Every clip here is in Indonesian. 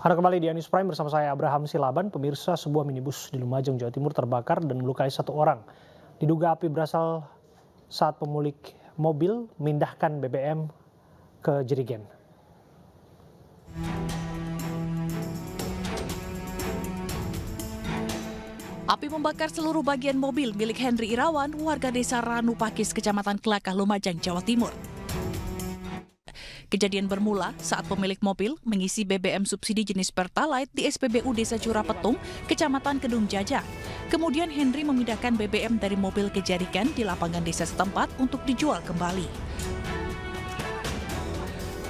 Anda kembali di News Prime bersama saya Abraham Silaban. Pemirsa, sebuah minibus di Lumajang, Jawa Timur terbakar dan melukai satu orang. Diduga api berasal saat pemilik mobil memindahkan BBM ke jerigen. Api membakar seluruh bagian mobil milik Henry Irawan, warga desa Ranupakis, Kecamatan Kelakah, Lumajang, Jawa Timur. Kejadian bermula saat pemilik mobil mengisi BBM subsidi jenis Pertalite di SPBU Desa Curapetung, Kecamatan Kedung Jajang. Kemudian Henry memindahkan BBM dari mobil ke jerigen di lapangan desa setempat untuk dijual kembali.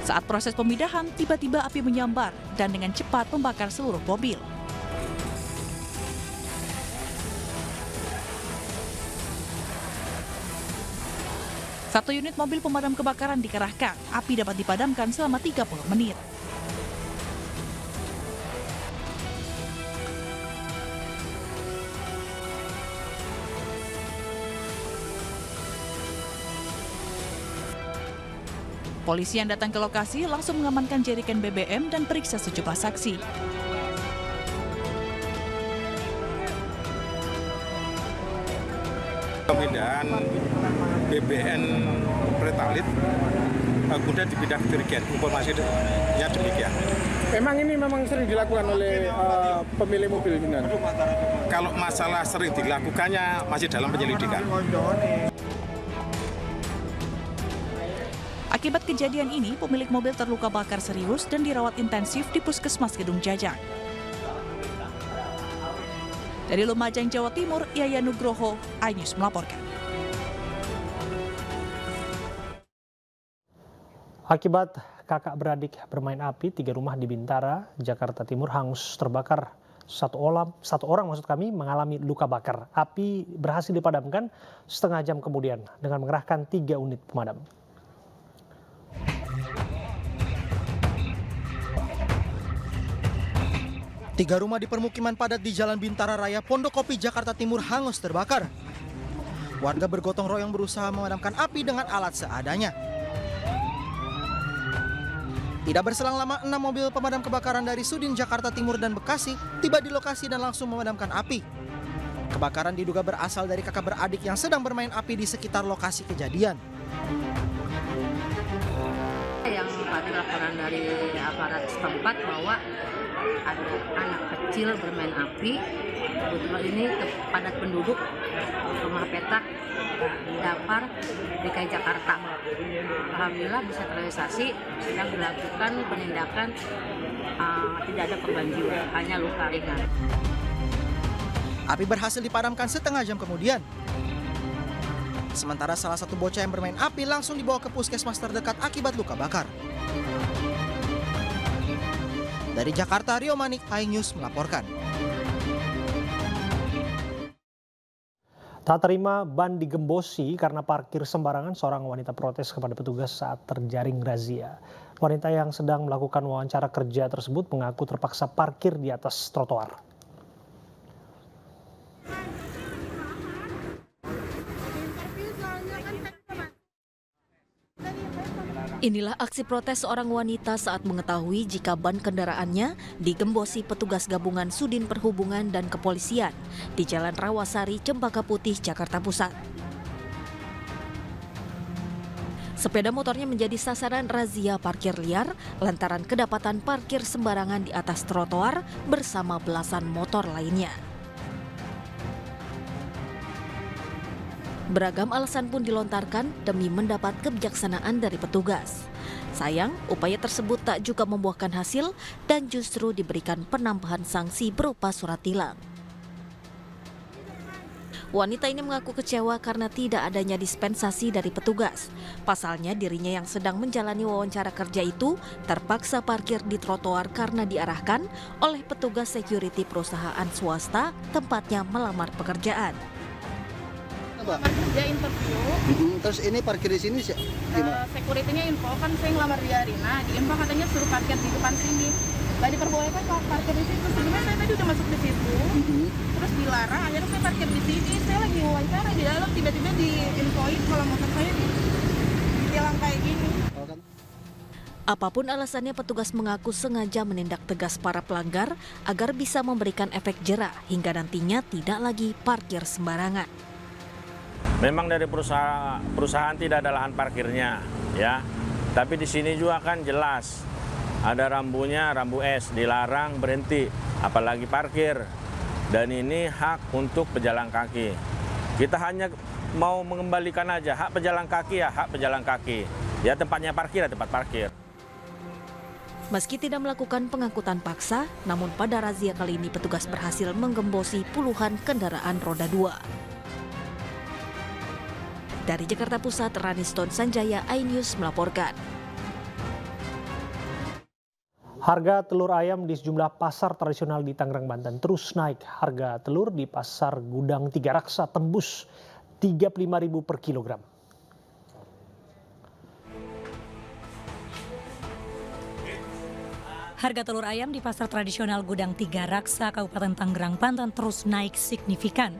Saat proses pemindahan, tiba-tiba api menyambar dan dengan cepat membakar seluruh mobil. Satu unit mobil pemadam kebakaran dikerahkan. Api dapat dipadamkan selama 30 menit. Polisi yang datang ke lokasi langsung mengamankan jerigen BBM dan periksa sejumlah saksi. Pemindahan BBM Pertalite kemudian dipindah ke jerigen, informasinya demikian. Memang sering dilakukan oleh pemilik mobil ini. Kalau masalah sering dilakukannya masih dalam penyelidikan. Akibat kejadian ini, pemilik mobil terluka bakar serius dan dirawat intensif di Puskesmas Kedung Jajang. Dari Lumajang, Jawa Timur, Yaya Nugroho, iNews melaporkan. Akibat kakak beradik bermain api, 3 rumah di Bintara, Jakarta Timur hangus terbakar. Satu orang mengalami luka bakar. Api berhasil dipadamkan setengah jam kemudian dengan mengerahkan 3 unit pemadam. Tiga rumah di permukiman padat di Jalan Bintara Raya, Pondokopi, Jakarta Timur hangus terbakar. Warga bergotong royong berusaha memadamkan api dengan alat seadanya. Tidak berselang lama, 6 mobil pemadam kebakaran dari Sudin Jakarta Timur dan Bekasi tiba di lokasi dan langsung memadamkan api. Kebakaran diduga berasal dari kakak beradik yang sedang bermain api di sekitar lokasi kejadian. Yang dapat laporan dari aparat setempat bahwa ada anak kecil bermain api. Kebetulan ini padat penduduk, rumah petak Dapar DKI Jakarta. Alhamdulillah bisa terrealisasi, sedang dilakukan penindakan, tidak ada korban jiwa, hanya luka ringan. Api berhasil dipadamkan setengah jam kemudian. Sementara salah satu bocah yang bermain api langsung dibawa ke puskesmas terdekat akibat luka bakar. Dari Jakarta, Rio Manik, iNews melaporkan. Tak terima ban digembosi karena parkir sembarangan, seorang wanita protes kepada petugas saat terjaring razia. Wanita yang sedang melakukan wawancara kerja tersebut mengaku terpaksa parkir di atas trotoar. Inilah aksi protes seorang wanita saat mengetahui jika ban kendaraannya digembosi petugas gabungan Sudin Perhubungan dan Kepolisian di Jalan Rawasari, Cempaka Putih, Jakarta Pusat. Sepeda motornya menjadi sasaran razia parkir liar lantaran kedapatan parkir sembarangan di atas trotoar bersama belasan motor lainnya. Beragam alasan pun dilontarkan demi mendapat kebijaksanaan dari petugas. Sayang, upaya tersebut tak juga membuahkan hasil dan justru diberikan penambahan sanksi berupa surat tilang. Wanita ini mengaku kecewa karena tidak adanya dispensasi dari petugas. Pasalnya dirinya yang sedang menjalani wawancara kerja itu terpaksa parkir di trotoar karena diarahkan oleh petugas security perusahaan swasta tempatnya melamar pekerjaan. Dia interview. Terus ini parkir di sini gimana? Security-nya info kan saya ngelamar di Arina. Di info katanya suruh parkir di depan sini. Gak diperbolehkan kalau parkir di situ. Sebenarnya saya tadi udah masuk di situ. Terus dilarang, akhirnya saya parkir di sini. Saya lagi wawancara di dalam, tiba-tiba diinfoin kalau motor saya ditilang kayak gini. Apapun alasannya, petugas mengaku sengaja menindak tegas para pelanggar agar bisa memberikan efek jera hingga nantinya tidak lagi parkir sembarangan. Memang dari perusahaan tidak ada lahan parkirnya, ya. Tapi di sini juga kan jelas ada rambunya, rambu S, dilarang berhenti, apalagi parkir. Dan ini hak untuk pejalan kaki. Kita hanya mau mengembalikan aja hak pejalan kaki ya hak pejalan kaki. Ya tempatnya parkir ya tempat parkir. Meski tidak melakukan pengangkutan paksa, namun pada razia kali ini petugas berhasil menggembosi puluhan kendaraan roda 2. Dari Jakarta Pusat, Raniston Sanjaya, iNews melaporkan. Harga telur ayam di sejumlah pasar tradisional di Tangerang, Banten terus naik. Harga telur di pasar Gudang Tiga Raksa tembus Rp35.000 per kilogram. Harga telur ayam di pasar tradisional Gudang Tiga Raksa, Kabupaten Tangerang, Banten terus naik signifikan.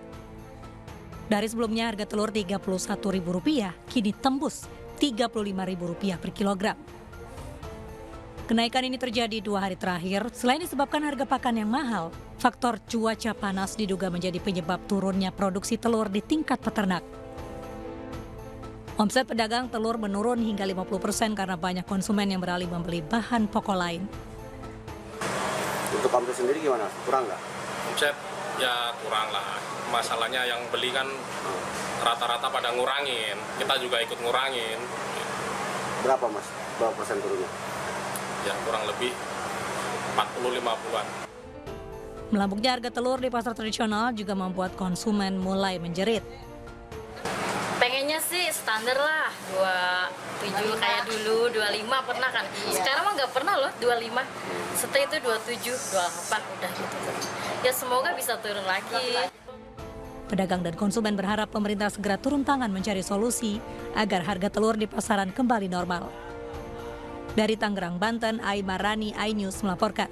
Dari sebelumnya harga telur Rp31.000, kini tembus Rp35.000 per kilogram. Kenaikan ini terjadi 2 hari terakhir. Selain disebabkan harga pakan yang mahal, faktor cuaca panas diduga menjadi penyebab turunnya produksi telur di tingkat peternak. Omset pedagang telur menurun hingga 50% karena banyak konsumen yang beralih membeli bahan pokok lain. Untuk omset sendiri gimana? Kurang nggak? Omset ya kurang lah. Masalahnya yang beli kan rata-rata pada ngurangin. Kita juga ikut ngurangin. Berapa mas? Berapa persen turunnya? Ya kurang lebih 40-50-an. Melambungnya harga telur di pasar tradisional juga membuat konsumen mulai menjerit. Pengennya sih standar lah, 27 kayak dulu, 25 pernah kan. Sekarang mah nggak pernah loh 25. Setelah itu 27, 28 udah gitu. Ya semoga bisa turun lagi. Pedagang dan konsumen berharap pemerintah segera turun tangan mencari solusi agar harga telur di pasaran kembali normal. Dari Tangerang, Banten, Aimar Rani, iNews melaporkan.